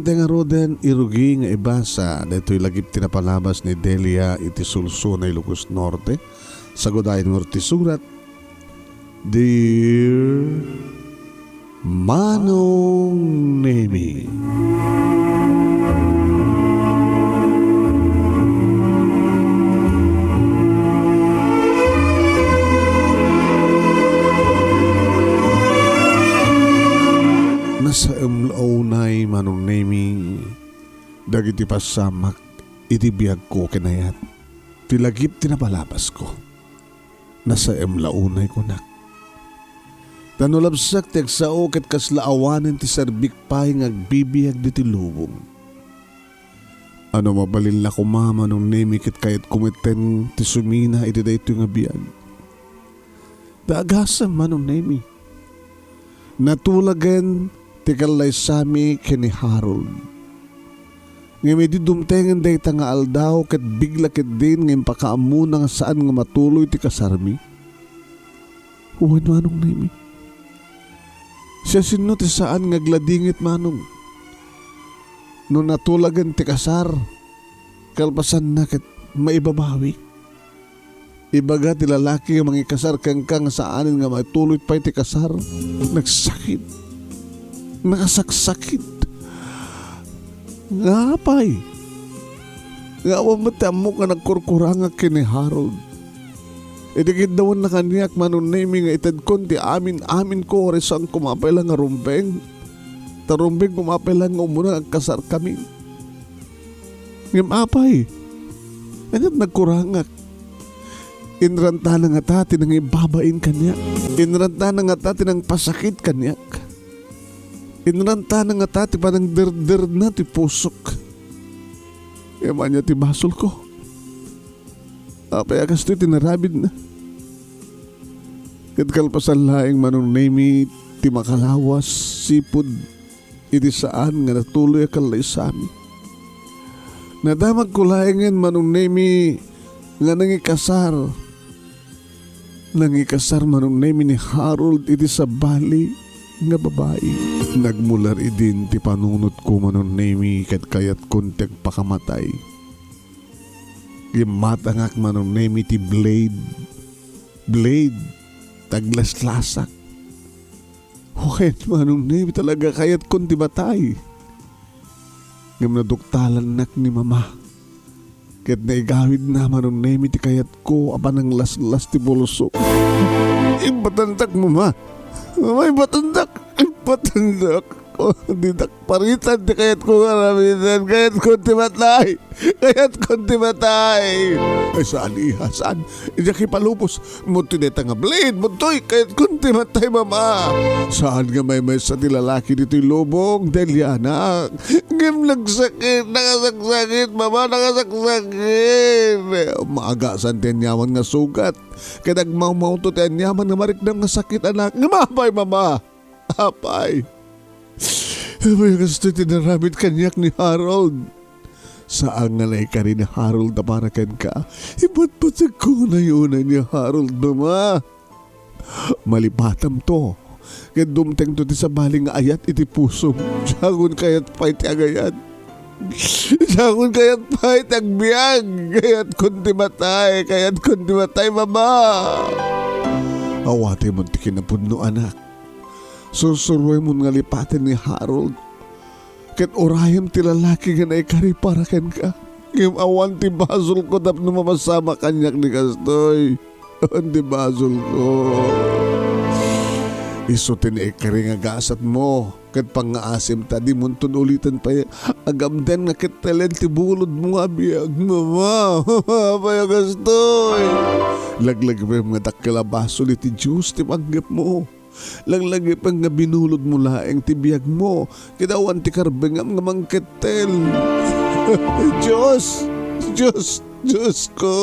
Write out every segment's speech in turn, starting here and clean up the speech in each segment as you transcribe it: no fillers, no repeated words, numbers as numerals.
Mente nga roden irugi nga ibasa dito'y lagip tinapalabas ni Delia iti Sulsunay Ilocos Norte sa Goday Norte surat. Dear Manong Nemi, nasa emlaunay Manong Nemi, dagiti pasamak iti biyag ko kinayat, tilagip tinapalabas ko, nasa emlaunay ko nak. Tanulabsak ti agsao ket kaslaawanen ti serbik pay nga agbibiyag diti lubong. Ano mabalil na kumama nung Nemi ket kayat kumiten ti sumina iti daytoy nga biyag. Daagasam Manong Nemi. Natulagan ti kalay sami kini Harold. Nga may di dumtengan dayta nga aldaw ket bigla ket din nga impakaamuna nga saan nga matuloy ti kasarmi. Huwag Manong Nemi. Siya sino ti saan nga gladingit Manong. No natulagan ti kasar, kalpasan na ket maibabawi. Ibaga ti lalaki nga mangikasar kang saanin nga maituloy pa ti kasar. Nagsakit. Nakasaksakit. Ngapay. Nga mamatamo ka nagkurkuranga kini Harold. Idikit daw na kaniyak Manong Nemi nga itad kon ti amin ko oresang kumapay lang nga rumbeng. Tarumbeng kumapay lang nga umuna ang kasar kami. Ngam apay. Angat nagkurangak. Inranta na nga tati nang ibabain kanyak. Inranta na nga tati nang pasakit kanyak. Inranta na nga tati panang der na ti pusok. Yaman niya ti basol ko. Apay akas to'y tinarabid na. Kat kalpasan laing Manong Nemi ti makalawas sipod iti saan nga natuloy akalay sami. Nadamag ko laingin Manong Nemi nga nangikasar. Nangikasar Manong Nemi ni Harold iti sa bali nga babae. Nagmular idin ti panunot ko Manong Nemi kat kayat kontek pakamatay. Gimatangak Manong Nemi ti blade. Taglaslasak. Huwag Manong Nemi talaga kayat kon ti batay. Ngam naduktalan nak ni mama. Kat naigawid na Manong Nemi ti kayat ko apan ang las ti bulusok. Ibatandak mama. Mama ibatandak. Didak paritan di kayat ko karamitan. Kayat konti matay. Ay saan iha saan? Iyak ipalupos. Munti neta nga blade. Muntoy kayat konti matay mama. Saan nga may sa tilalaki dito'y lubong? Delia anak. Ngim nagsakit. Nakasaksakit mama. Nakasaksakit. Maagasan tinyaman nga sugat. Kaya nagmaumaw to tinyaman nga marikdang nga sakit anak. Ngimapay mama. Apay. May gusto tinaramit kanyak ni Harold. Saan nga lay ka rin ni Harold na para kan ka? Iba't sa ko na yun ni Harold mama. Malipatam to. Kaya dumteng to ti sa baling ayat iti puso. Diyagon kayat pa'y ti agayat. Diyagon kayat pa'y ti agbiag. Kayat kundi matay mama. Awate mo ti kinapuno anak. Susuruay mo nga lipatin ni Harold. Kat orayam ti lalaki nga na ikari para ken ka. Ngim awan ti basol ko tap numamasama kanyak ni kastoy. Awan ti basol ko. Iso ti na ikari nga gasat mo. Kat pangaasim ta di muntun ulitan pa agamden nga kitelen ti bulod mo nga biyag. Mama, paya kastoy. Laglag pa yung mga dakila basol iti juice ti panggap mo. Langlagi pang nga binulod mo laeng tibiyag mo. Kidawan ti karbengam nga mangketel. Diyos ko.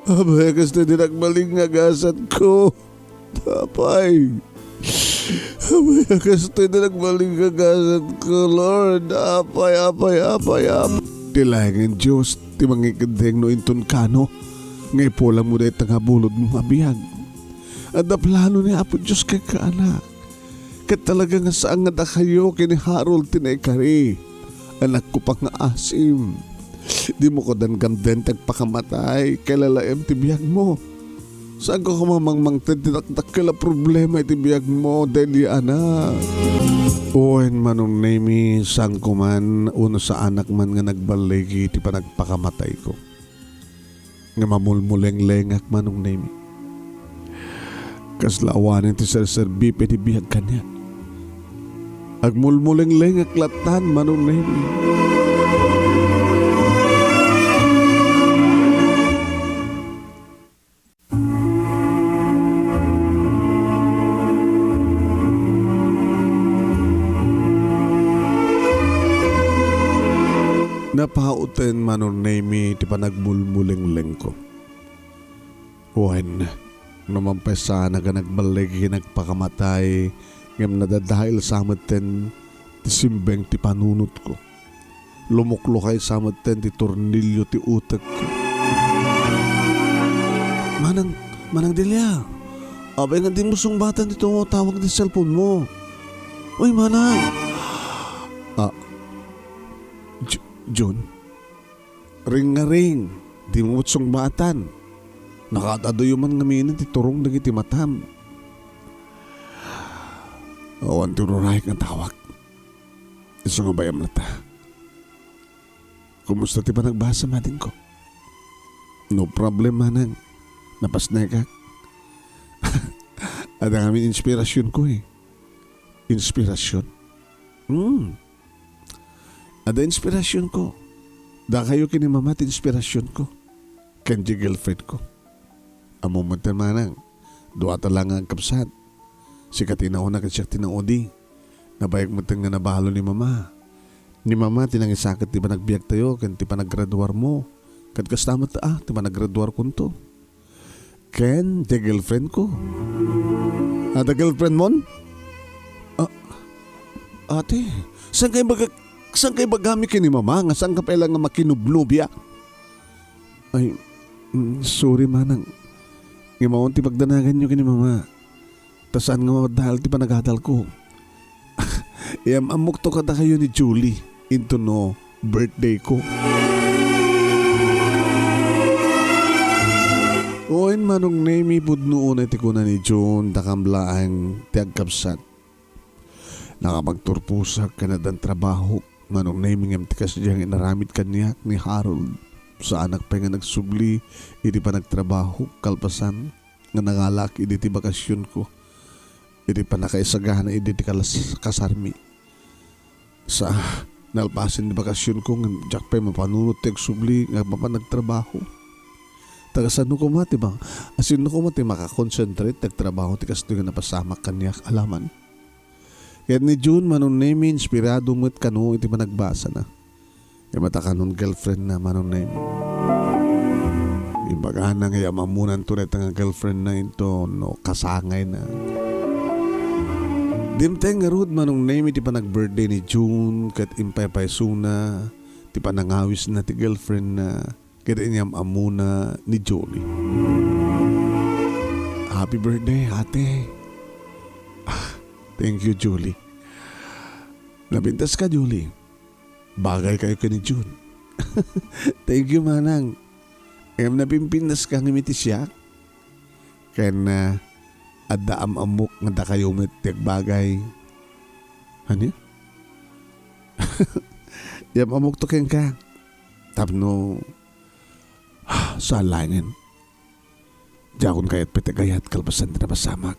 Abay, kasi dinagmaling nga gasat ko. Tapay. Abay, kasi dinagmaling nga gasat ko, Lord. Apay. Tilangin Diyos, ti mangikadeng no inton kano. Ngay po lang mo dahil tanga bulod mo mabiyag. At na plano ni Apo Diyos kay kaanak. Kat talaga nga saan nga da kayo kini Harold tinaykari. Anak ko pa nga asim. Di mo ko dan gamden tagpakamatay. Kailalaem tibiyag mo. Saan ko kumamangmang tinaktak kala problema itibiyag mo, Deliana. Uwen manong nemi sang kuman uno sa anak man nga nagbaligi ti pa nagpakamatay ko. Nga mamulmuleng-lengak manong nemi. Kaslawanin ti Sir Bipe ti bihag kanya. Agmulmuleng-lengak latan manong nemi. Napauten manong nemi ti panagmulmuleng-leng ko. Uwen, namampesa na ka nagbaligi nagpakamatay ngam nadadahil sameten ti simbeng ti panunot ko. Lumuklo kay sameten ti tornilyo ti utek ko. Manang Delia, abay nga di mo sungbatan dito mo tawag di cellphone mo. Uy, manang. John, ring nga ring, di mo sungbatan. Nakatado man ngaminan ti turong dagiti matam. Awan ti ruray nga tawag. Iso nga bayam na ta. Kumusta ti pa nagbasa matin ko? No problem manang. Napasnay ka. Ada kami inspirasyon ko eh. Inspirasyon? Ada inspirasyon ko. Da kayo kinimamat inspirasyon ko. Kanji girlfriend ko. Amo mo manang. Dua lang ang kapsat. Sikat inauna ka siya tinaudi. Nabayag mo nga nabahalo ni mama. Ni mama tinangisakit di ba nagbiyak tayo kan di pa naggraduar mo. Kad kastamat di ba naggraduar ko to. Ken, the girlfriend ko. The girlfriend mo? Ate, saan kayo bagami kini mama? Nga saan ka pala nga makinubnubya? Ay, sorry manang. Ngimawon ti pagdanagan nyo kini mama. Tasaan nga dahil ti panagadal ko. Amok to kada kayo ni Julie. Into no birthday ko. Oin manong nemi budnoon ay tikuna ni June dakamblaang tiagkapsat. Nakapagturpusak ka na dan trabaho. Manong nemi ngam tikas diyang inaramid kanyak ni Harold. Sa anak pa nga nagsubli, hindi pa nagtrabaho, kalpasan. Nga nangalak, hindi ti bakasyon ko. Hindi pa nakaisagahan na hindi ti kasarmi. Sa nalpasin di bakasyon ko, nga jak pa mapanunot ti agsubli, nga pa nagtrabaho. Tagasan ko mati ba? Asin ko mati makakonsentrate nagtrabaho ti kasto nga napasamak kanyak alaman. Kaya ni June manon nemi inspirado mo't kano iti managbasa na. Kaya mata kanon girlfriend na manon nemi. Imbaga na nga mamunan to na nga girlfriend na ito no kasangay na. Dimteng nga rod manong nemi ti panag-birthday ni June kat impay-pay suna ti panangawis na ti girlfriend na kaya niyam amuna ni Jolie. Happy birthday, ate. Thank you, Julie. Labintas ka, Julie. Bagay kayo ka ni June. Thank you, manang. Kaya napimpinas ka ngimiti siya. Kaya na adaam amok nga da kayo matiag bagay. Ano? Yam amok to keng ka. Tapno sa langin. Diakon kayat pitagayat kalpasan na masamak.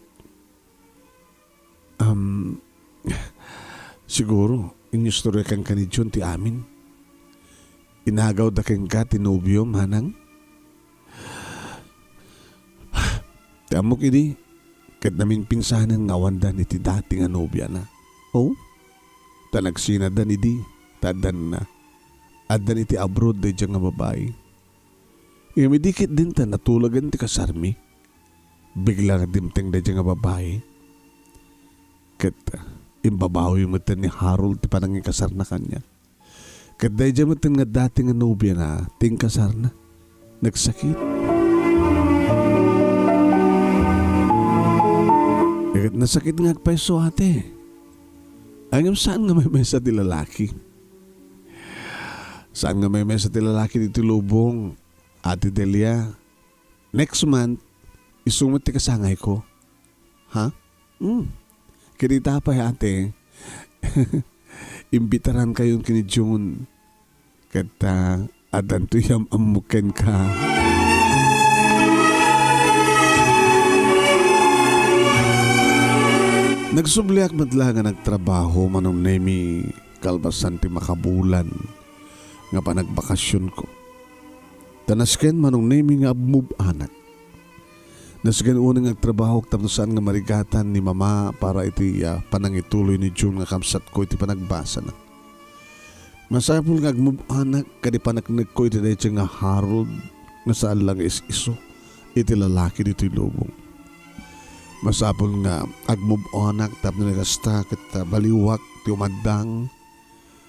Siguro, inyustorya kang kanidyon ti amin. Inagaw da kang ka tinubyo, manang. Ti amok ini, kat namin pinsanan ng awanda ni ti dating anobya na. Oh? Tanagsinadan idi, tadan na. Adan iti abroad da dyan nga babae. Imidikit din ta natulagan ti kasarmi. Bigla nga dimteng da dyan nga babae. Kat imbabawi mo ni Harold ti panangin kasar na kanya. Kat da dyan mo nga dating nga nobya na ting kasar na. Nagsakit. Kat nasakit nga agpaiso ate. Angam saan nga may sa ti lalaki? Saan nga may sa ti lalaki dito lubong? Ate Delia, next month, isumot ti kasangay ko. Ha? Kinita pa ate. Imbitaran kayon kini June. Kata adan tuyam amuken ka. Nagsubliak madla nga nagtrabaho manong nemi kalbasan ti makabulan nga panagbakasyon ko. Tanasken manong nemi nga move anak. Nasken unang nagtrabaho tapos saan nga marigatan ni mama para iti panangituloy ni June nga kamsat ko iti panagbasa na. Masapul nga move anak kadi panaknag ko iti dahil nga Harold nga saan lang iso iti lalaki dito lubong. Masapul nga agmove anak tapos nagasta kita baliwak ti umadang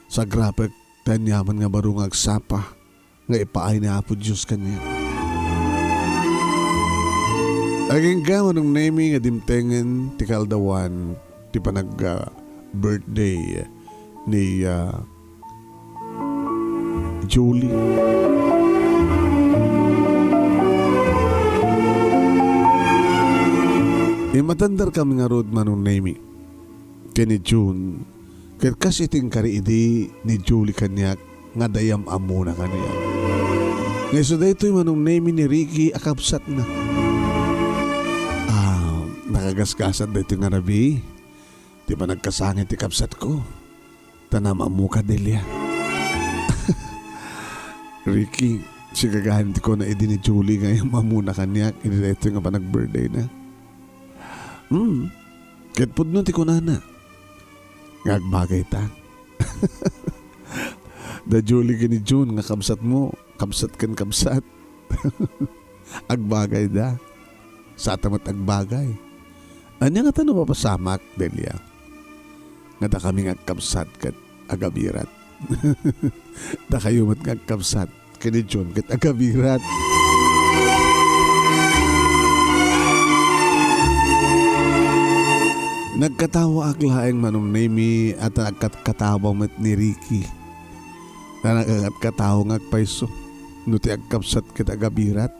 sa grapek tanyaman nga barong agsapa nga ipaay ni Apo Diyos kanya. Aging gawa ng nemi nga dimtengen ti kaldawan ti panag birthday ni Julie. Matandar kami nga road manong nemi kani June ket kasi ting kariidi ni Julie kanyak nga dayam amo na kaniya. Ngayon so daytoy manong nemi ni Ricky akapsat na. Nakagasgasan daytoy nga rabi. Di ba nagkasangit ti kapsat ko? Tanam amo ka Delia. Ricky, sigagahan ko na idi ni Julie ngayong amo na kanyak. Hindi daytoy nga pa nag-birthday na. Ket pudno ti kunana. Ngagbagay ta. Da Julie kini June nga kamsat mo, kamsat kan kamsat. Agbagay da. Sa tamat agbagay. Anya nga tanong mapasamak, Delia. Nga da kami nga kamsat kat agabirat. Da kayo mat nga kamsat kini June kat agabirat. Nagkatawa aglaeng manong nemi at nagkatawa met ni Ricky. Na nagkatawa ng agpaiso. Nuti agkapsat kita agabirat.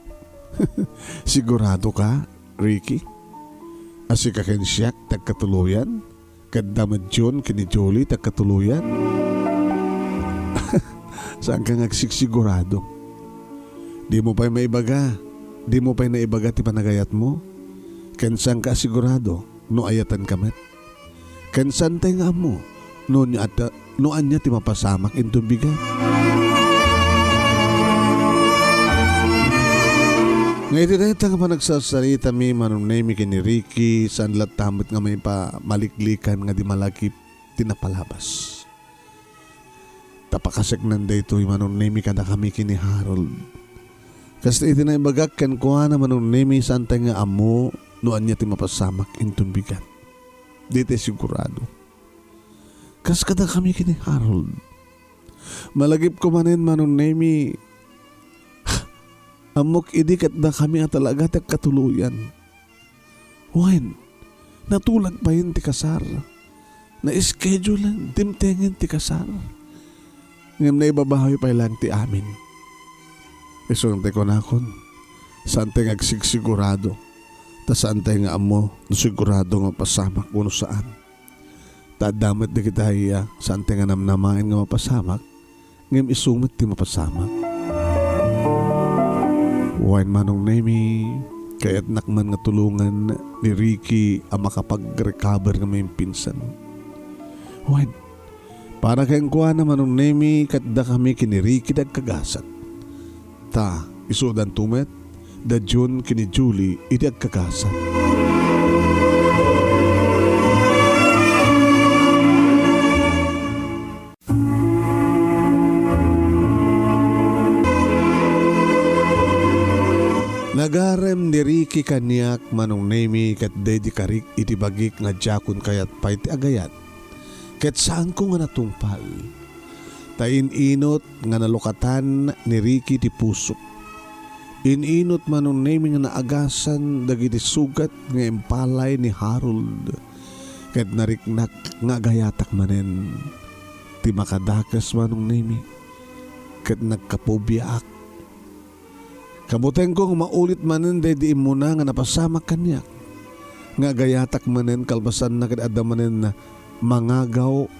Sigurado ka, Ricky? Asi ka kensyak tagkatuluyan? Kadamad John kini Jolie tagkatuluyan? Saan ka nagsigurado? Di mo pa'y maibaga. Di mo pa'y naibaga ti panagayat mo? Kensang ka sigurado? No ayatan kamet. Kensan tayo nga mo. No anya ti mapasamak into bigat. Ngayon tinayta nga pa nagsasalita mi manong nemi kini Ricky saan latamot nga may pa maliklikan nga di malakip tinapalabas. Tapakasek nanday ito manong nemi kada kami kini Harold. Kasi iti na ibagak kan kuha na manong nemi saan tayo nga amo noan niya ti mapasamak intong bigat. Di tayo sigurado. Kas kada kami kini Harold. Malagip ko manin manong nemi. Amok idikat na kami at talaga katuluyan. Wen, natulag pa yun ti kasar. Na-schedulean, timtengen ti kasar. Ngam na ibabahoy pa lang ti amin. Isong ko na kon. Saan tayo agsigsigurado. Ta saan tayo nga amo, sigurado nga pasamak kuno saan. Tadamit na kita iya, saan tayo nga namnamain nga mapasamak, ngayon isumit ti mapasamak. Wain manong nemi, kaya't nakman nga tulungan ni Ricky ang makapag-recover nga may pinsan. Wain, para kayang kuha na manong nemi, katda kami kini Ricky dagkagasat. Ta, isudan tumet, da June kini Julie iti agkakasan. Nagarem ni Ricky kanyak manong nemi kat dedi karik iti bagik nga jakun kayat pa iti agayat. Ket saan ko nga natungpal. Tain inot nga nalukatan ni Ricky ti pusok. Ininot manong nemi nga naagasan dagiti sugat nga impalay ni Harold. Ket nariknak nga gayatak manen ti makadakas manong nimi. Ket nagkapobiaak. Kabuteng kong maulit manen di muna nga napasamak kanyak. Nga gayatak manen kalbasan na ket adda manen na mangagaw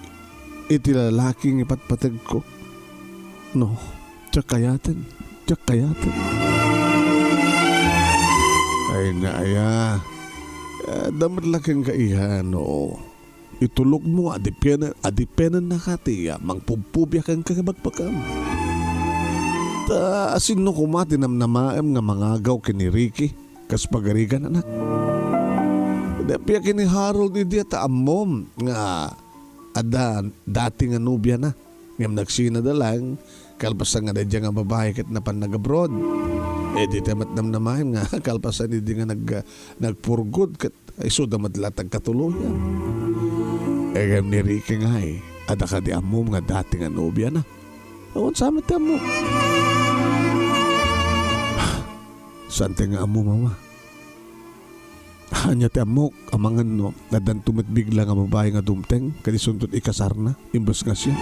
iti lalaking ipatpateg ko. No, tiyak kayatin. Ay na aya. Damat laking kaihan, oo. Itulog mo, adipenan na katiya, mangpupubya kang kagabagpagam. Asin no kumati namnamaem nga mangagaw kini Ricky, kas pagarigan anak. Dapya kini Harold idi ta amom, nga ada dati nga nubya na. Ngam nagsina da lang, kalpasan nga dadya nga babae kat napan nag-abroad. Di tamat namnamahem nga kalpasan hindi nga nagpurgod kat ay so damat latag katuluyan. Ngam ni Ricky nga ada ka di amom nga dati nga nubya na. Awan sa amin ti amom. Sante nga amo mama. Hanya ti amok amangan no nadan tumitbigla nga babae nga dumteng kadi suntot ikasar na imbes nga siya.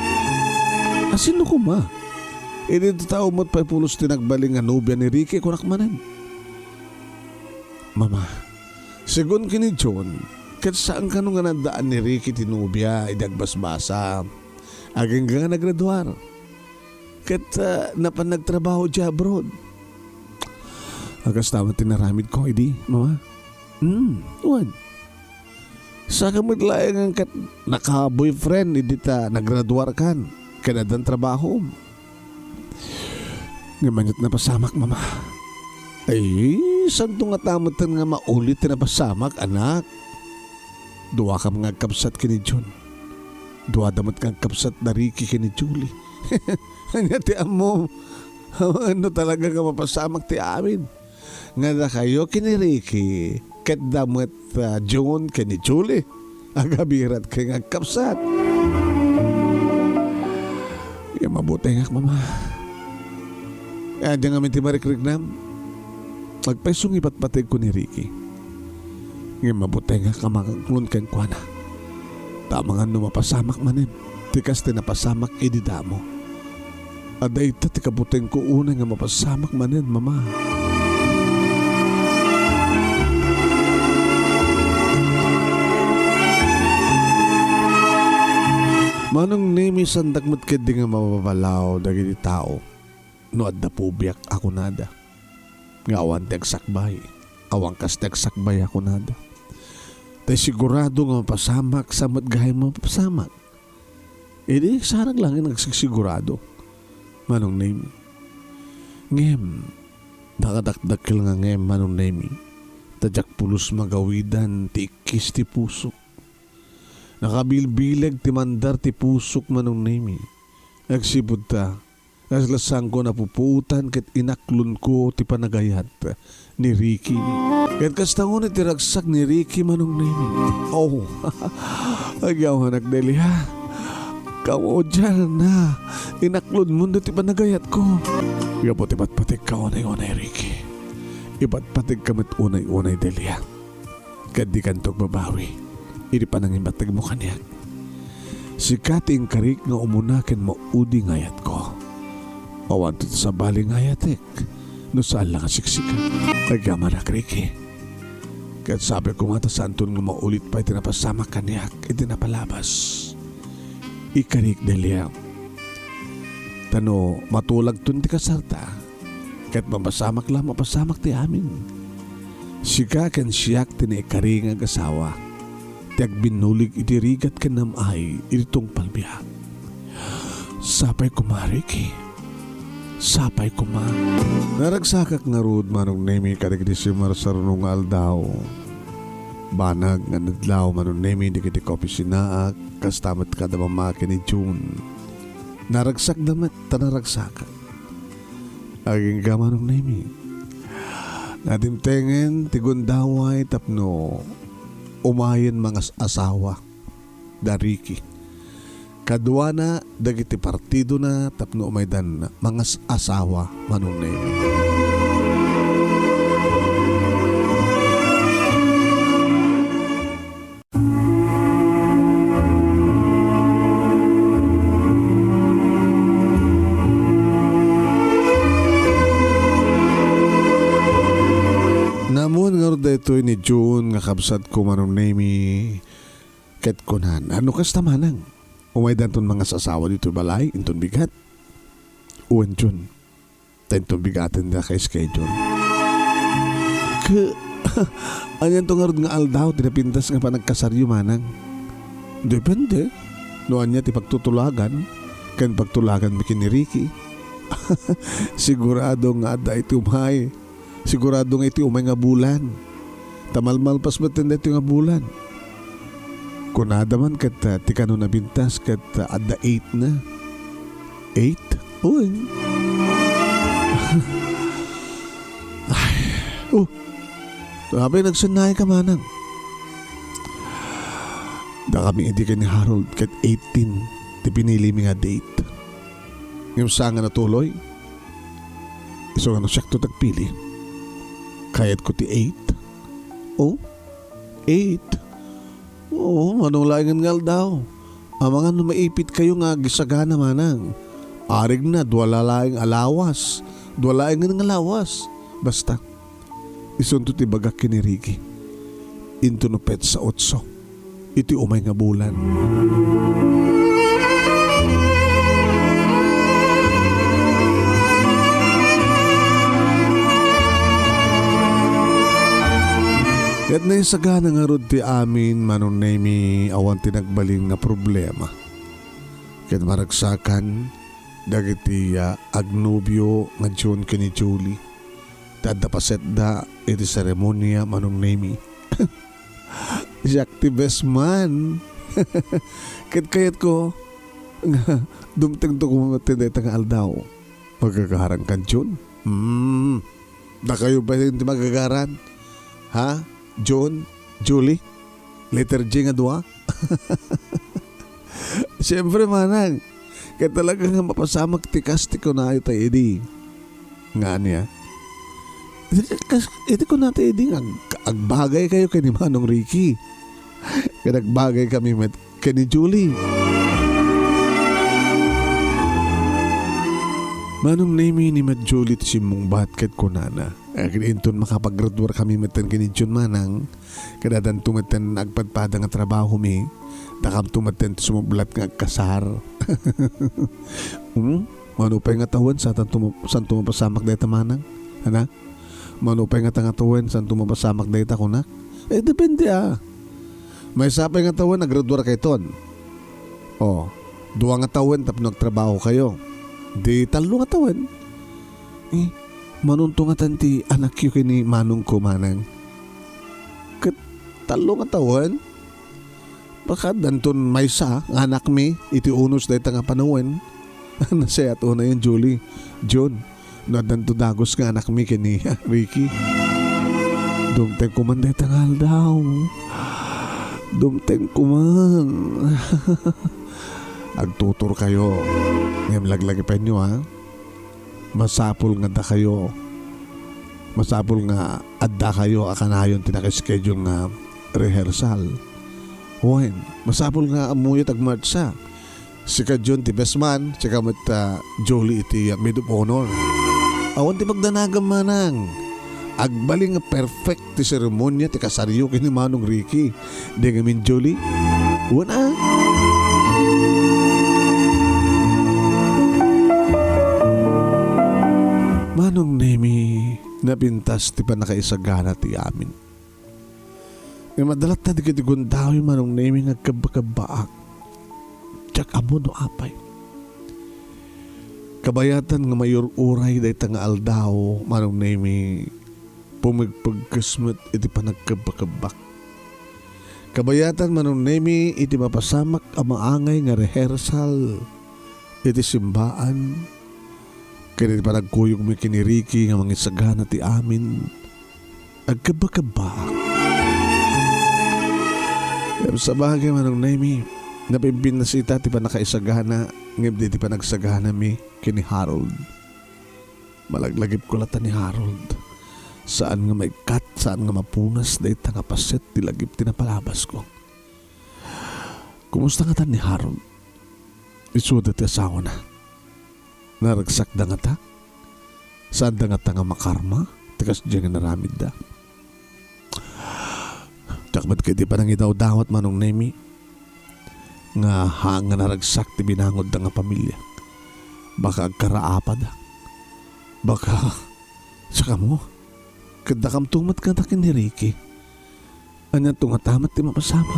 Asino ko ma? Dito tao mo't pa pulos tinagbaling nga nobya ni Ricky kunak manen. Mama, sigun kini John, kat saan ka nung nga nandaan ni Ricky tinubya idagbasbasa. Aging nga nagraduar. Kat napan nagtrabaho dya abroad. Agas tama tinaramid ko, idi, mama. Uwan. Sa kamit laeng kat naka-boyfriend, idi ta nagraduar kan. Kanadan trabaho. Ngamanyat na pasamak, mama. Ay, santo nga tamatan nga maulit na pasamak, anak. Dua ka mga kapsat kini John. Dua damat kang kapsat na Ricky kini Julie. Nga ti amo, ano talaga nga mapasamak ti amin. Nga na kayo kini Ricky, kat damat John kini Julie. Agabirat kay nga kapsat. Kaya mabuti nga, mama. Diyan nga minti marikrignam. Magpaisong ipatpatid ko ni Ricky. Ngayon mabuti nga kamanglun kang kuwana. Tama nga mapasamak manin. Tikas tinapasamak ididamo. Aday ita tikabuting ko una nga mapasamak manin, mama. Manong nimi sandak mo't kedi nga mababalaw dagiti tao. No adda pubiyak ako nada. Nga awan tegsakbay. Awang kas tegsakbay ako nada. Tay sigurado nga mapasamak sa matgahay mapasamak. Di sarang lang yung nagsigurado. Manong nimi. Ngem. Nakadakdakil nga ngem manong nimi. Tadyak pulos magawidan ti ikis ti pusok. Nakabilbileg ti mandar ti pusok manong nimi. Nagsibod ta. Naslasang ko napuputan ket inaklon ko ti panagayat ni Ricky. Ket kastangon ti ragsak ni Ricky manong nimi. Oh, agyaw anak deli ha. Kao dyan na. Inaklon mo na ti panagayat ko. Yapo ti patpatig ka unay-unay Ricky. Ipatpatig kamit unay-unay deli ha. Ket di kantok babawi. Iri pa nang imbatag mo kanyak. Sikating karik nga umunakin mo udi ngayat ko. Awantot sa baling ngayatek. No saan lang siksika. Nagamanak Ricky. Kahit sabi ko nga ta santun nga maulit pa itinapasama kanyak. Itinapalabas. Ikarik deliyam. Tano matulag tun ti kasarta. Kahit mapasamak lang mapasamak ti amin. Sikakan siyak tinaikari nga gasawa. Tiag binulig itirigat ka namay itong palbiyak. Sapay ko ma, Ricky. Sapay ko ma. Naragsakak nga rood manong nemi kadagdi si Marsarunong aldaw. Banag nga nadlaw manong nemi di kiti kopi sinaak kastamat ka da mamaki ni June. Naragsak damat tanaragsakak. Aging ka manong nemi. Natimtengen tigundaway tapno umayin mga asawa da Ricky. Kadwa na dagiti partido na tapno umaydan mga asawa manong nemi. dito'y ni June nga kabsat ko manong name ket kunan. Ano kas tamanang? Umay danton mga sasawa dito balay, inton bigat. Uwan June. Tentong bigatin na kay schedule. Anyan to nga rin nga aldaw, tinapintas nga pa nagkasaryo manang. Depende. Noan niya ti pagtutulagan, kan pagtulagan bikin ni Ricky. Sigurado nga da iti umay. Sigurado nga iti umay nga bulan. Tamalmalpas matanda iti nga bulan. Kunada man kat ti kano nabintas kat adda 8 na. 8? Uy. Ay. Sabi nagsanay ka manang. Da kami hindi ka ni Harold kat 18 ti pinili mi nga date. Ngayon sa nga natuloy. Iso nga no siyak to tagpili. Kayat ko ti 8. Oh? 8? Oo, manong laingan ngal daw. Ang mga numaipit kayo nga gisagana manang. Arig na, duwala laing alawas. Duwala laing ng alawas. Basta, isunto ti bagak kini Ricky. Into no pet sa 8. Iti umay nga bulan. Kat na yung sagana nga rod ti amin manong na mi awan tinagbaling nga problema. Kat maragsakan dagiti agnobyo nga June kini Julie. Tadda paset da iti seremonya manong na mi. Siyak ti best man. Kat kayat ko dumteng to kumamatid ay tanga aldaw. Magkakaharang kan June. Da kayo ba yung magkakaran? Ha? John, Julie, letter J nga dua. Siyempre manang, kaya talaga nga mapasamak tikas ti ko na ito edi. Nga niya. Iti ko na ito edi, agbagay kayo kay ni Manong Ricky. Kaya nagbagay kami kay ni Julie. Manong name ni Mat Julie ti simong batket ko nana. Kinainton makapag-graduar kami matan kini June manang. Kadadan tumatan agpadpada nga trabaho mi. Dakam tumatan sumublat nga kasar. Manupay nga tawen sa san tumapasamak dayta manang. Ana? Manupay nga tawen san tumapasamak dayta kunak. Depende May sapay nga tawen naggraduar kay ton. Duwa nga tawen tapos nagtrabaho kayo. Di 3 nga tawen. Manunto nga tanti anak yu kini manong ko manang. Kat 3 nga tawen. Baka danton may anak mi iti unos dahi nga panawin. Nasaya to na yun Julie. John. Na danto dagos nga anak mi kini Ricky. Dumteng kuman dahi tangal daw. Dumteng kuman. Agtutur kayo. Ngayon laglagi pa nyo Masapul nga da kayo. Masapul nga adda kayo akanayon tinaka-schedule nga rehearsal. Huwin, masapul nga amuyot agmartsa. Sika John ti best man, sika mat Jolie iti maid of honor. Awan ti magdanagam manang. Agbaling nga perfect ti seremonya ti kasaryo kini Manong Ricky. Di ngamin Jolie. Huwin Manong nemi napintas ti pa nakaisagana ti amin. Nga madalat na di kitigundaw yung manong nemi nagkabakabaak. Tsak amo no apay. Kabayatan nga mayor uray day tanga aldaw manong nemi pumagpagkasmat iti pa nagkabakabak. Kabayatan manong nemi iti mapasamak ang maangay nga rehearsal iti simbaan. Kaya di pa nagkuyog may kiniriki nga mga sagana ti amin. Agkabakaba. Sa bagay manong naimi, napimpin na si ita ti pa nakaisagana, ngayon di pa nagsagana mi kini Harold. Malaglagip ko lata ni Harold. Saan nga may cut, saan nga mapunas, dahi nga paset, tilagip tinapalabas ko. Kumusta nga ta ni Harold? Isuda ti asawa na. Naragsak da nga ta? Saan da nga ta nga makarma? Tikas dyan nga naramid da. Takbat kay di pa nang idawdawat manong Nemi. Nga hanga naragsak ti binangod da nga pamilya. Baka agkaraapad. Baka saka mo. Kada kam tumat ka takin ni Ricky. Anya tungatamat ti mapasama.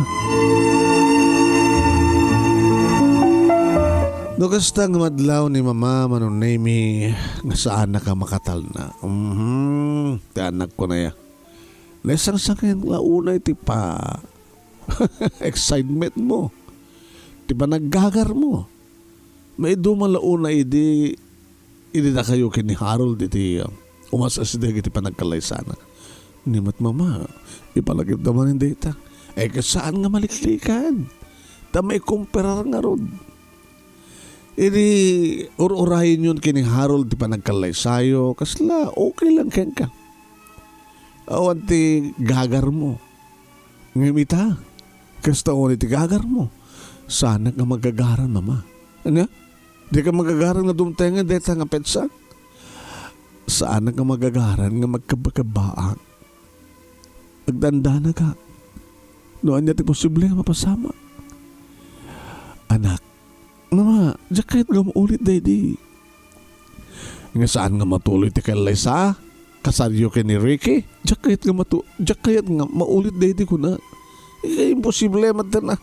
No kastang madlaw ni mama manong Nemi nga saan na ka makatal na. Ti anak ko na ya. Lesang sakyan launay ti pa excitement mo. Ti pa naggagar mo. May dumalauna idi na kayo kini Harold iti umasas din iti pa nagkalaysana. Nimat mama, ipalagip naman hindi ita. Kasaan nga maliklikan? Ta may kumperar nga rod. Ini ur-urahin yun kini Harold di pa nagkalaysayo kasla okay lang ken ka. Awan ti gagar mo. Ngimita, kasta o ti gagar mo. Sana ka magagaran mama. Ano? Di ka magagaran na dumtengan deta nga petsa. Sana ka magagaran nga magkabakabaang. Agdandana ka. Noon niya ti posible nga mapasama. Anak, mama, diyak kahit nga maulit daddy. Nga saan nga matuloy ti kalaysa? Kasaryo kay ni Ricky? Diyak kahit nga maulit daddy ko na. Imposible matan na.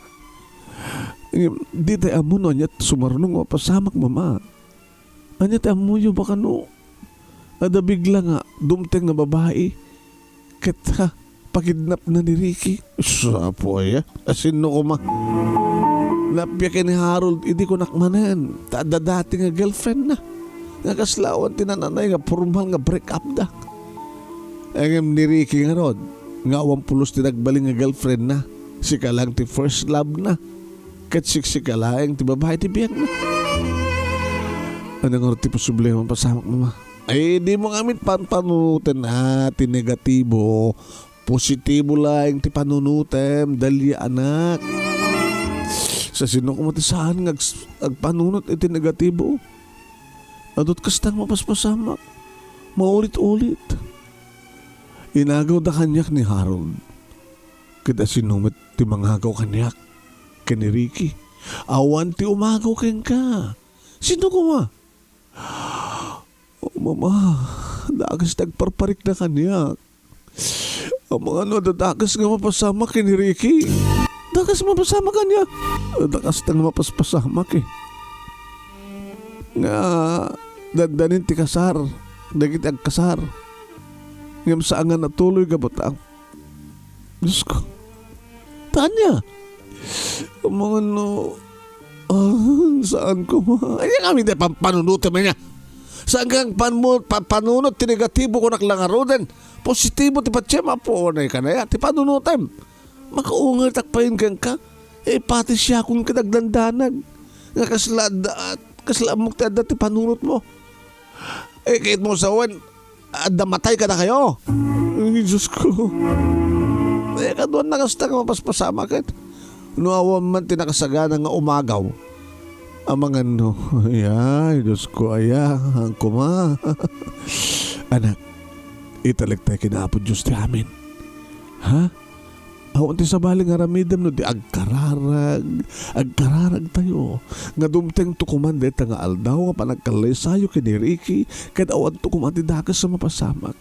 Di tayo amo no, anyat sumarunong mapasamak mama. Anyat amo yung baka no. Ada bigla nga, dumteng nga babae. Kita, pakidnap na ni Ricky. Sapo ya, asin no kuma. Napya kay ni Harold, hindi ko nakmanan. Tada dati nga girlfriend na. Nga kaslawan tinananay nga formal nga break up da. Ang ni Ricky nga rod, nga 80 tinagbaling nga girlfriend na. Sika lang ti first love na. Katsiksik ka lang ti babae ti biyak na. Ano nga ti posible mo pasamak mama? Ay di mo ngamin panunutan na ti negatibo. Positibo lang ti panunutem dali anak. Sa sino ko matisaan nga agpanunot iti negatibo. Adot kastang mapaspasamak. Maulit-ulit. Inagaw da kanyak ni Harold. Kita sinumit ti manghagaw kanyak. Kani Ricky. Awan ti umagaw ken ka. Sino ko ma? Oh mama, dagas nagparparik na kanyak. Ang mga dagas nga mapasama kini Ricky. Dagas mapasama kanya. Dagas nang mapaspasamak eh. Nga dandanin ti kasar. Dagiti ang kasar. Ngam saan nga natuloy ka batang. Diyos ko. Tanya. Ang mga no. Saan ko ma? Ay kami di panunutin mo niya. Saan kang panunot ti negatibo ko naklangaroden. Positibo ti patsema po na ka na ya. Ti panunutin. Makaungal takpayin kang ka. Pati siya kung kadagdandanag. Nga kaslamok ti adda ti panunot mo. Kahit mo sawan, adda matay ka na kayo. Ay Diyos ko. Kaduan na kasta ka mapaspasama kahit. Nuawan man tinakasagana nga umagaw. Ang mga no, ay, Diyos ko, ang kuma. Anak, italik tayo kinapod Diyos ti amin. Ha? Awan ti sabaling aramidam no, di agkararag tayo. Nga dumteng tukuman deta nga aldaw, nga panagkalaysayo kini Ricky, kahit awan tukuman ti dakas sa mapasamak.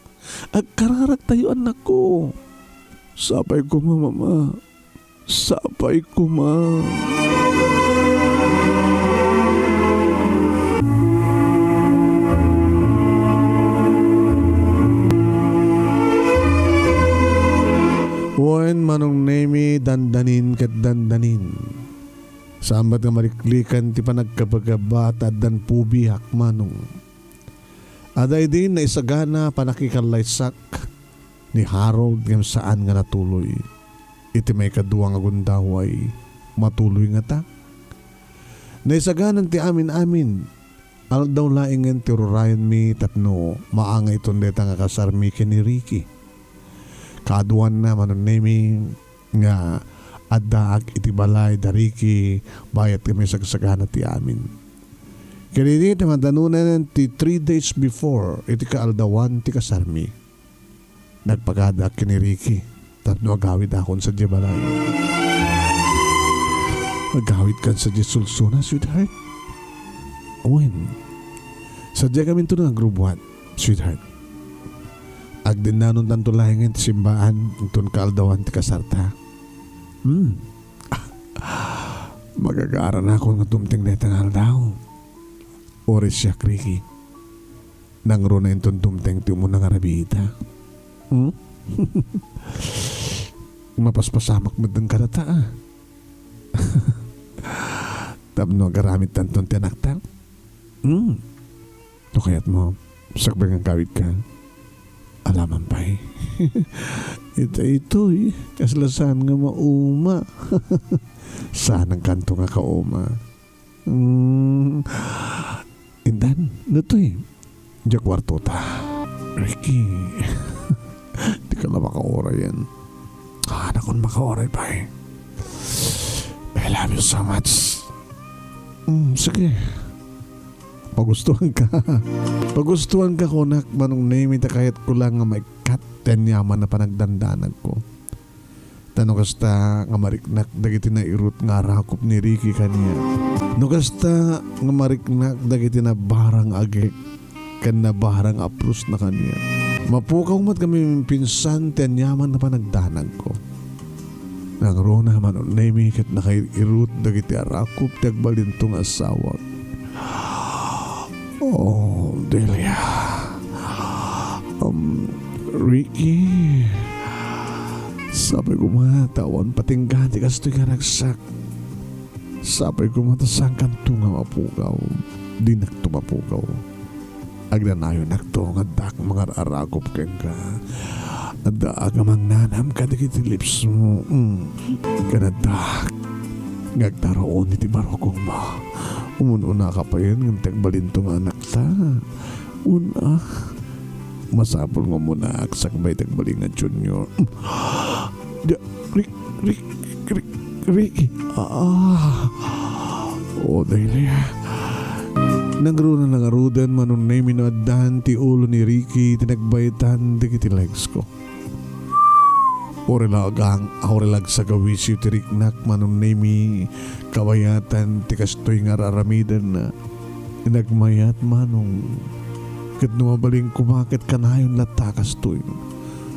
Agkararag tayo, anak ko. Sapay ko mama. Sapay ko ma. Wen manong Nemi dandanin ket dandanin. Sambat nga mariklikan ti panagkabagabata dan pubiak manong. Aday din na isagana panakikalaysak ni Harold ngam saan nga natuloy. Iti may kaduwang agundaway matuloy nga ta. Naisaganan ti amin-amin. Aldaw laingan ti rurayan mi tapno maanga iton deta nga kasarmi kini Ricky. Kaduan na manon Nemi nga addaag iti balay da Ricky bayat kami sagsagana ti amin. Kini ti madanunan ti 3 days before iti kaaldawan ti kasarmi. Nagpagadak kini Ricky. Tapno agawid akon sa di balay. Agawid kan sa di sulsuna, sweetheart. When? Sadya kami ito ng grubuhan, sweetheart. Agdin na nun tanto lahingan simbaan itong kaaldawan ti kasarta. Magagaran ako ng tumting na itang aldaw. Oris siya, Ricky. Nang ro na itong tumting ti mo ng arabita. Mapaspasamak mo ng karata Tapno agaramit tantong tinaktal. To kaya't mo, sakbang ang kawit ka. Alaman pa ito kaslasan nga mauma. Saan ang kanto nga kauma? Indan, nato Diya kwarto ta. Ricky, di ka na makaoray yan. Nakon makaoray pa I love you so much. Sige. Pagustuhan ka konak manong name ita kahit ko lang nga may kat ten yaman na panagdandanan ko. Tanong kasta nga mariknak dagiti na irut nga rakop ni Ricky kaniya. No kasta nga mariknak dagiti na barang agek kan na barang apros na kaniya. Mapukaw mat kami pinsan ten yaman na panagdanag ko. Nang rona manon name kat na kay irut dagiti rakop tagbalin tong asawa. Oh, Delia. Ricky. Sabi ko tawan patinggan ti kastoy ka nagsak. Sabi ko matasang kanto nga mapukaw. Di nakto mapukaw. Agnanayo nakto nga dak mga aragop keng ka. Ada agamang nanam ka dikiti lips mo. Kanadak. Ngagtaroon iti barokong mo. Umununa ka pa yun ng tagbalintong anak ta. Una. Masapol nga muna aksakbay tagbalingan junior. Ricky. Dahil nagro na nangarudan manong na minuadan ti ulo ni Ricky tinagbaytan di kiti legs ko. Aurelag sa gawisyo ti riknak manong nemi kawayatan ti kastoy nga raramidan na inagmayat manong kat numabaling kumakit kanayon lata kastoy.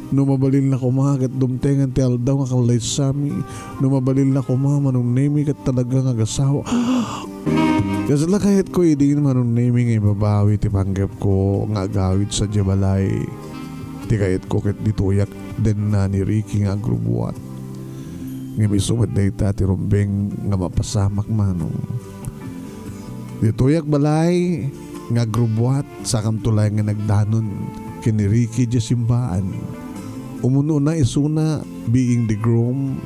Numabalin na kumakit dumtengan ti aldaw nga kalay sami. Numabalin na manong nemi kat talaga nga gasawa. Kasala kahit ko hindi manong nemi nga ibabawi ti panggap ko nga agawid sa jabalay. Ti kahit ko kat dituyak den na ni Ricky nga agrubuat. Nga may sumad na ita ti rumbeng nga mapasamak manong. Dituyak balay nga agrubuat sa kamtulay nga nagdanon kini Ricky dya simbaan. Umuno na isuna being the groom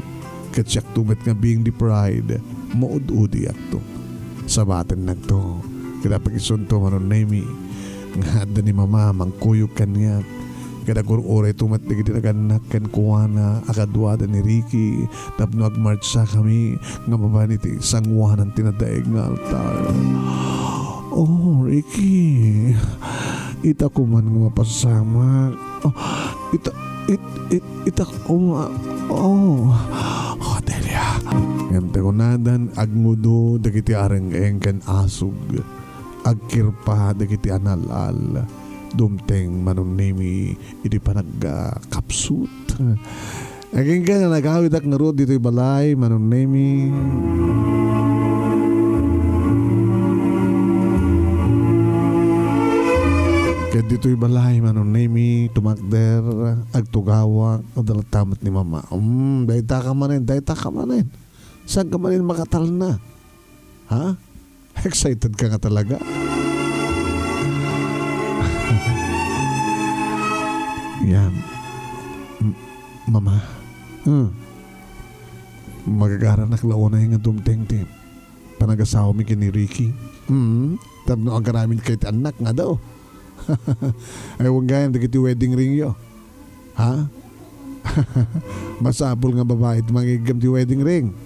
katsak tumet nga being the bride maud-udi akto. Sabaten nagto kada pag-isunto manon nemi nga hadda ni mama mangkuyog kanya. Kada oray tumat na ginaganak kan kuwana akadwada ni Ricky tapno agmarcha kami nga mabani ti sangwanan tinadaig nga altar. Oh, Ricky, ita ko man nga mapasama. Delia. Ngam tagunadan agmudo dagiti areng-eng kan asug agkirpa dagiti analal. Dumteng manong nemi iti panagkapsut. Aging ka na nagawid ak narod dito'y balay manong nemi. Kaya dito'y balay manong nemi tumakder agtugawak o dalatamat ni mama. Dayta ka manin. Saan ka manin makatal na? Ha? Excited ka nga talaga? Yan. Mama. Magagaran naklaon na yung dumteng ti. Panagasawa mi kini Ricky. Tapno ang karamin kahit anak nga daw. Ay huwag gayam dagiti wedding ring yo. Ha? Masapol nga babae iti mangigam ti wedding ring.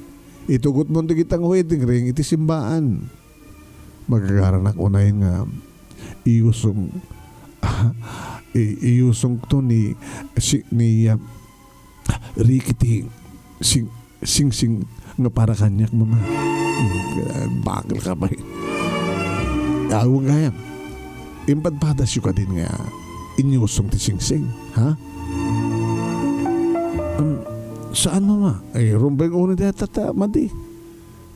Itugot mo dagitang wedding ring iti simbaan. Magagaran nakunayin nga iusong to ni Ricky ti sing nga para kanyak mama. Bakal ka ba? Awang gaya. Impadpadas yung ka din nga inyusong ti sing ha? Saan mama? Ay rumbay uno di tata madi.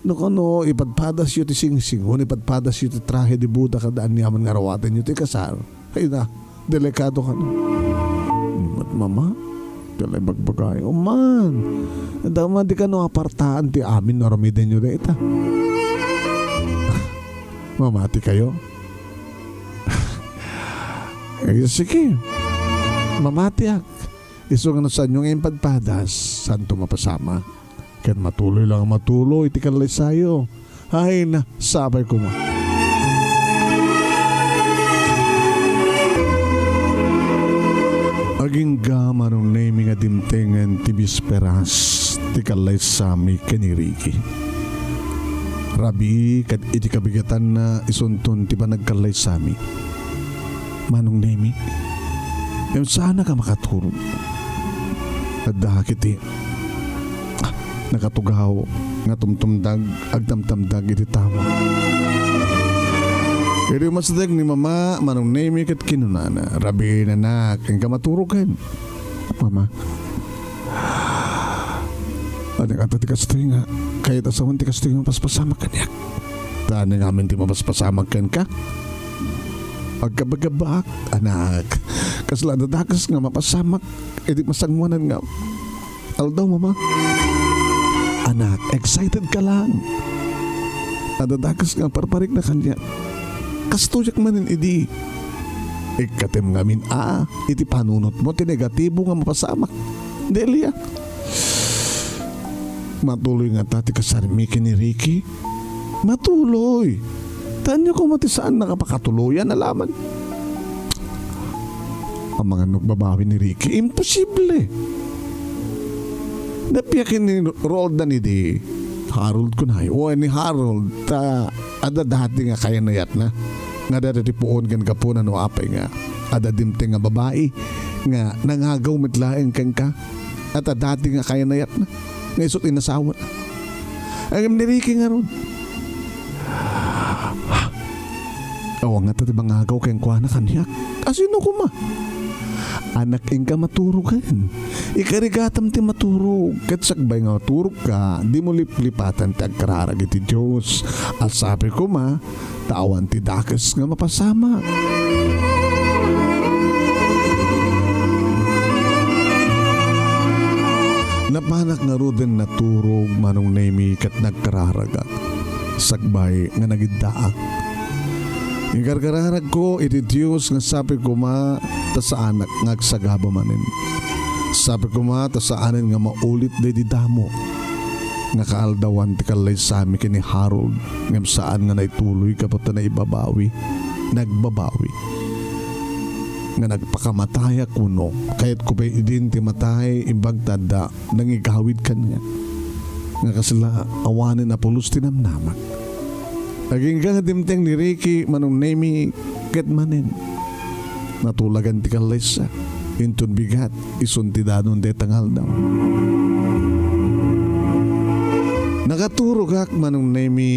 No kano ipadpadas yung ti sing ipadpadas yung ti trahe di Buda kadaan niyaman nga rawatan yung ti kasar. Ay na, delikado ka no. Mama? Dalay magbagay. O man, dama di ka no apartaan ti amin na ramiden nyo na ita. Mamati kayo? Eh, sige. Mamati ak. Iso nga saan yung impadpadas, saan to mapasama? Kaya matuloy lang matuloy, ti kalay sayo. Ay na, sabay ko mo. Aging gama nung naming adimtengan ti bisperas ti kalay sami kaniriki. Rabi kat iti kabigatan na isuntun ti ba nagkalay sami. Manong nami, yung sana ka makatulog. Adakit nakatugaw nga tumtumdag agtamtamdag iti tawa. Pero masadag ni mama, manong name kat kinunana. Rabi na nak, ang kamaturugan. Mama. Ano nga ito tikastoy nga, kahit asawan tikastoy nga paspasamag ka niya. Daan na namin ti mapaspasamag kan ka. Pagkabagabak, anak. Kasla dadakas nga mapasamag, edi masangwanan nga. Aldaw mama. Anak, excited ka lang. Nadadakas nga parparik na kanya. Kastuyak manin idi. Ikatim ngamin iti panunot mo ti negatibo nga mapasamak. Delia. Matuloy nga tati kasarmikin ni Ricky. Matuloy. Tanyo ko mati saan nakapakatuluyan alaman. Ang mga nagbabawi ni Ricky, imposible. Napiyakin ni Roldan idi. Harold ko na. O ni Harold ada dati nga kaya nayat na. Nga dati puon kan kapunan o apay nga. Ada dimte nga babae. Nga nangagaw mitlaeng kang ka. At dati nga kaya nayat na. Nga isot inasawa na. Ang niriki nga ron. Awa nga tati mangagaw kang kwa na kanyak. Asino ko ma? Anak ing ka maturugan. Ikarigatam ti maturog. Kat sagbay nga maturog ka, di mo liplipatan ti agkararag iti Diyos. At sabi ko ma, tawan ti dakas nga mapasama. Napanak nga ruden naturog manong nemi kat nagkararag. Sagbay nga nagiddaak. Yung karkararag ko, iti Diyos nga sabi ko ma, ta sa anak ngagsagaba manin. Sabi ko ma, ta sa anin nga maulit day di damo. Nga kaaldawan ti kalay sami kini Harold, ngam saan nga naituloy kapag na ibabawi. Nagbabawi. Nga nagpakamataya kuno, kahit ko pa idin ti matay, imbag tada, nangigawid ka niya. Nga kasila awanin na pulos tinamnaman. Naging kang dimteng ni Ricky manong nemi ket manin. Natulagan ti kalesa. Intun bigat isunti danon de tangal daw. Nakaturo kak manong nemi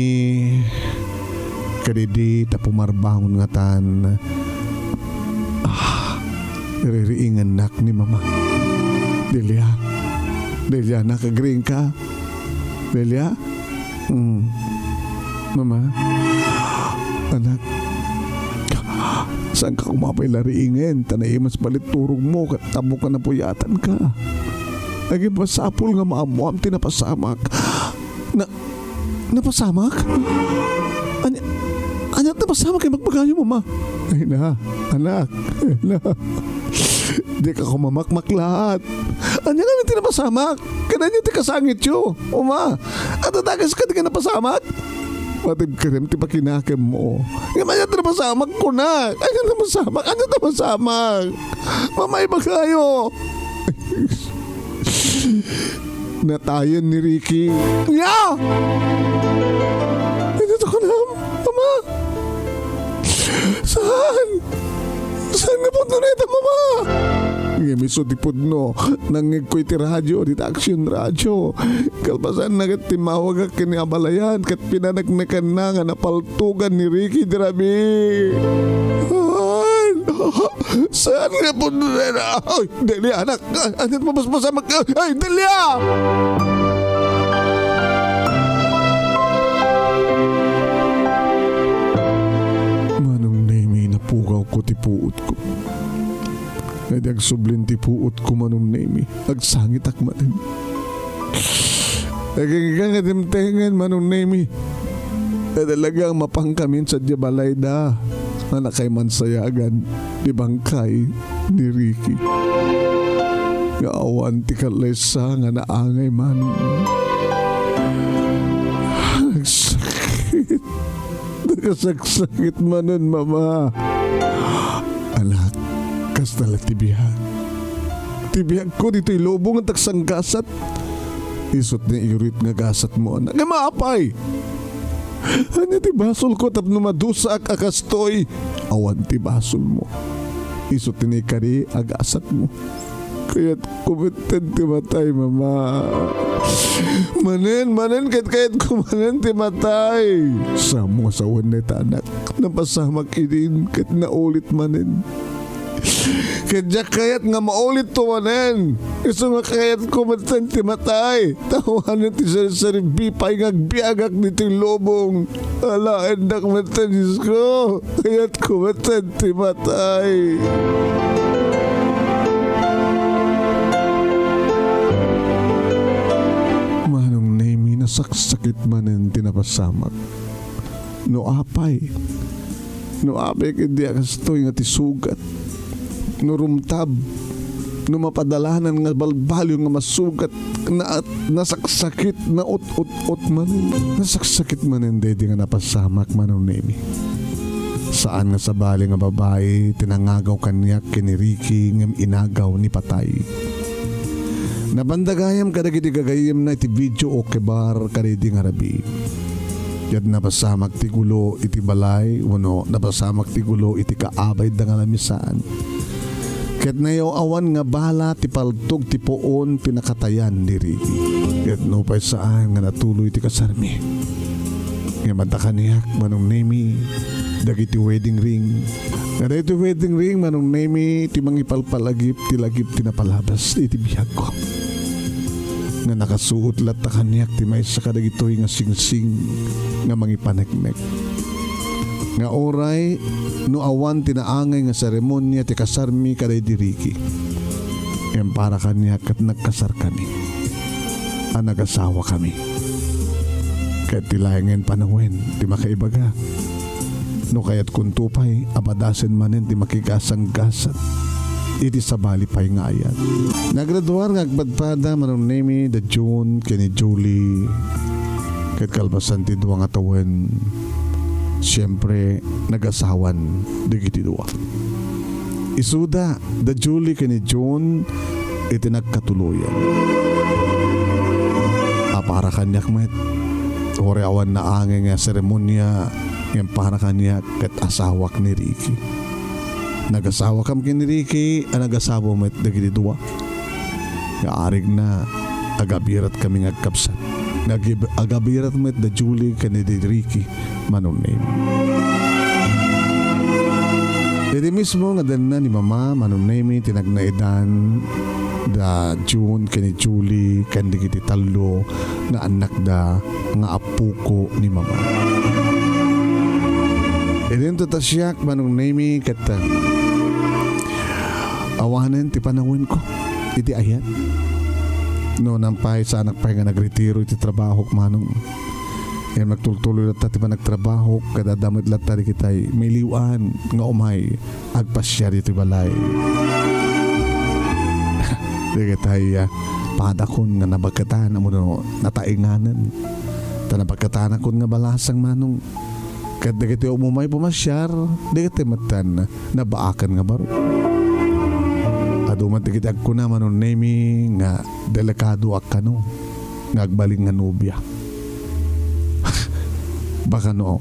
kadidi ta pumarbangon nga tan. Ririingan nak ni mama. Delia nakagring ka. Delia? Mama, anak, saan ka kumapay lariingin? Tanay mas balit turog mo, tabo ka na puyatan ka. Naging pasapol nga maamuam, tinapasamak. Napasamak? Anak, napasamak kay magpagayo, mama. Ay na, anak, di ka kumamakmak lahat. Anya nga natin napasamak. Kaya nyo ti kasangit yo, uma. At atagas ka di ka napasamak. Matib ka rin, tiba kinakim mo. Ngayon na masamak ko na. Ano na masamak? Mamay ba kayo? Natayan ni Ricky. Nya! Nandito ka na, mama. Saan? Saan na punta na ito, mama? Ngimisod tipod no, nangig ko iti radyo, iti action radyo. Kalpasan na kat timawag ak kiniabalayan, kat pinanagnakan na nga napaltugan ni Ricky Drabi. Saan nga po na? Ay, Delia, anak. Anit mo mas mag... Ay, Delia! Manong Nemi, napukaw ko tipuot ko. Ngay agsublin tipuot ko manong Nemi. Agsangit akmanin. Nagiging atimtengan manong Nemi. Talagang mapangkamin sa Jabalay da. Na kay mansayagan di bangkay ni Ricky. Nga awan ti kalesa nga naangay man. Nagsakit. Nagasaksakit manon mama. Anak, kas tala tibihag. Tibihag ko dito'y lobong at taksang gasat. Isot ni irit nga gasat mo anak. Nga maapay. Ano ti basol ko tapno madusa ak akastoy. Awan ti basol mo. Isot ni kari agasat mo. Kaya't kumiten ti matay mama. Manen kahit kumanen ti matay. Samo sa waneta anak. Napasamak idin kahit naulit manen. Kaya kayat nga maulit to manen. Iso nga kayat kumatan ti matay. Tawanan ti sari bipay ngagbiagak nito lobong. Ala, endak matan Diyos ko. Kayat kumatan ti matay. Manong Nemi nasaksakit manen tinapasamak. No apay hindi akastoy nga ti sugat. No rumtab, no mapadalanan nga balbalyo nga masugat na nasaksakit na ut manin. Nasaksakit manin dedi nga napasamak manong Nemi. Saan nga sa bali nga babae tinangagaw kanyak kini Ricky ngam inagaw ni patay. Nabandagayam kadagiti gagayam na iti video o kebar kadidi nga rabi. Yad napasamak ti gulo iti balay wano napasamak ti gulo iti kaabay da nga lamisaan. Ket nayaw awan nga bala ti paltog ti poon pinakatayan ni Ricky. Ket no pa'y saan nga natuloy ti kasarmi. Nga madakaniyak manong Nemi dagiti wedding ring. Nga dagiti wedding ring manong Nemi ti mangipalpalagip ti lagip ti napalabas iti bihag ko. Nga nakasuot lat takaniyak ti may sa kadagitoy nga singsing nga mangipanekmek. Nga oray no awan tinaangay nga seremonya ti kasarmi kaday di Ricky. Yan para kanya kat nagkasar kami. Nagasawa kami. Kahit tilayangan panahon ti makaibaga. No kayat kuntupay abadasen manen ti makigasang gasat. Iti sabali pa'y nga ayat. Nagraduar nga agpadpada manong Nemi da June kini Julie. Kahit kalbasan ti duwang atawen. Siyempre, nag-asawan digiti duwa. Isuda, da Julie kini June, iti nagkatuluyan. Para kanyak met, ore awan na angin nga seremonya, yung para kanyak kat asawak ni Ricky. Nag-asawa kam kini Ricky, nag-asawa met digiti duwa. Kaarig na, agabirat kami ngagkapsat. Agabirat met da Julie kani di Ricky manong Nemi. Dito mismo nga dan na ni mama manong Nemi tinagnaidan da June kani Julie kandi kiti talo nga anak da nga apuko ni mama. Dito tasyak manong Nemi kata awanan ti panahon ko iti ayat. No nampay sa anak pa'y nga nagretiro iti trabaho manong yan magtultuloy lahat ti pa nagtrabaho kada damit lahat tari kitay may liwan nga umay agpasya dito balay di kitay padakon nga nabagkatan mo no natainganan ta nabagkatan akon nga balasang manong kada kitay umumay pumasyar di kitay matan nabaakan nga baro. Aduman ti kitag ko naman ng Nemi nga delikado ak kano nga agbaling nga nobya. Baka no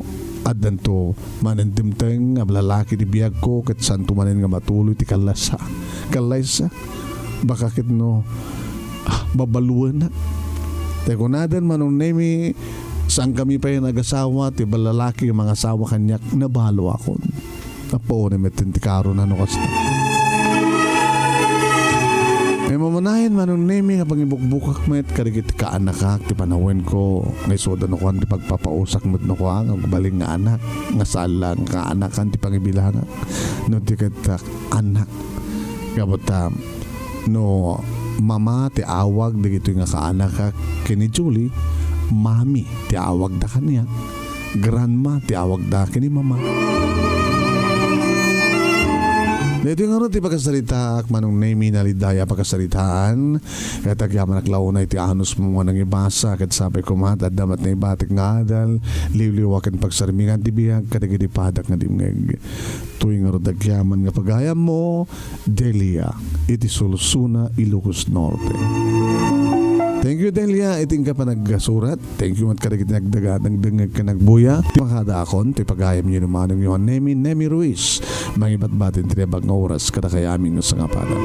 At danto manandimteng nga lalaki di biyag ko kat santo manen nga matuloy ti kalasa. Kalaysa. Baka kit no babaluan na. Tay kunadan manong nemi saan kami pa yung nag-asawa ti balalaki yung mga asawa kanyak nabalo ako. Apo ni metintikaro na no kasta. May mamanahin manong nemi nga pangibukbukak met karigit ka anak ti panawin ko ngay soda no kuan ti pagpapausak met no kuan ang baling nga anak nga salang ka anak kan ti pangibilangan no ti ket anak gabota no mama ti awag dagito nga kaanak ka kini Julie mami ti awag da kaniya grandma ti awag da kini mama. Dito nga rin ti pagkasalita manong name nalidaya pagkasalitaan katag yaman naklaunay ti anos mo nang ibasa kat sabi ko matad damat na ibatik nga adal liwliwakan pagsarmingan ti biyag katag idipadak nga dimngeg tuwing nga rin yaman nga pagayam mo Delia iti Solusuna Ilocos Norte. Thank you Delia, iting ka pa nagsurat. Thank you mat karigit nagdagat ng dengeg ka nagbuya. Ti makada akon, ti pagayam nyo naman ng yung Nemi Ruiz. Mangibat batin tinebag nga oras kada kaya aming sa nga pala.